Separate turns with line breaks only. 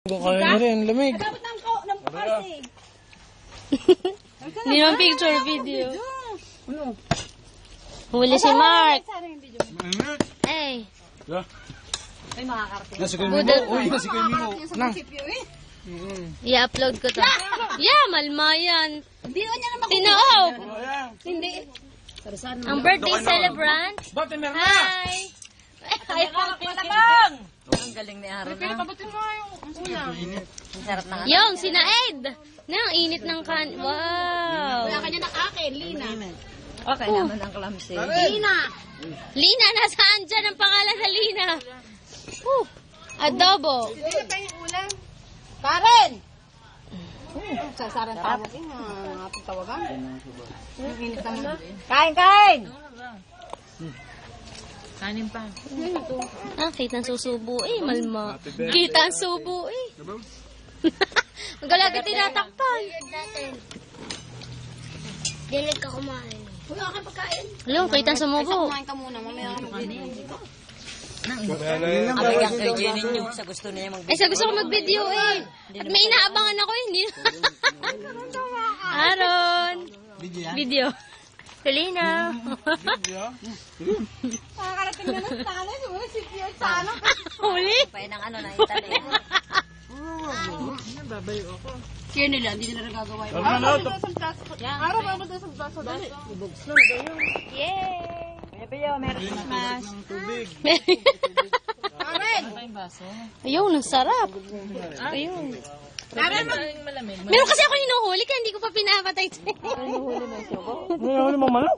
Kaya na rin, lamig.
Dapat ng kasi.
Hindi naman picture, video. Huli si Mark. Ay.
Ay, makakarating.
Nasa kayo
Budol.
Uy, nasa kayo mo. Nang.
I-upload ko to. Yeah, malmayan.
Hindi niya naman.
Tinaaw.
Hindi.
Ang birthday celebrant.
Bakit meron na?
Hi. Ay,
Ang galing ni Aaron. Pinapabutin mo yung una. Ang sarap na.
yung sina Ed. Nang init ng kan. Wow.
Wala kanya ng akin, Lina. Okay naman ang clumsy.
Lina. Lina, nasaan dyan ang pangalan sa Lina? Adobo.
Sino pa yung ulam? Karen! Sasaran tawag yun. Mga tawagan. Yung init naman. Kain! Kanin pa.
Ah, kita ang susubo eh, malma. Kita ang subo eh. Magalaga tinatakpan.
Dilig ka kumain.
Wala ka pagkain.
Hello, kita ang sumubo.
Kumain ka muna. Mamaya ka mag-video.
Abig ang kay Jenny nyo sa gusto niya mag-video.
Ay, sa gusto ko mag-video eh. At may inaabangan ako hindi. Aaron. Video. Selena.
Nakakarating na ng tanay. Sumusipyo sa ano.
Huli.
Pa ng ano na itali.
Kaya nila, hindi nila nagagawa yun.
Ano na?
Araw ba ba sa baso? Dali.
Yay.
Meron na mas.
Tubig.
Karen!
Ayun, ang sarap. Ayun.
Karen,
Meron kasi ako hinuhuli kaya hindi ko pa pinapatay.
Ano mo manok?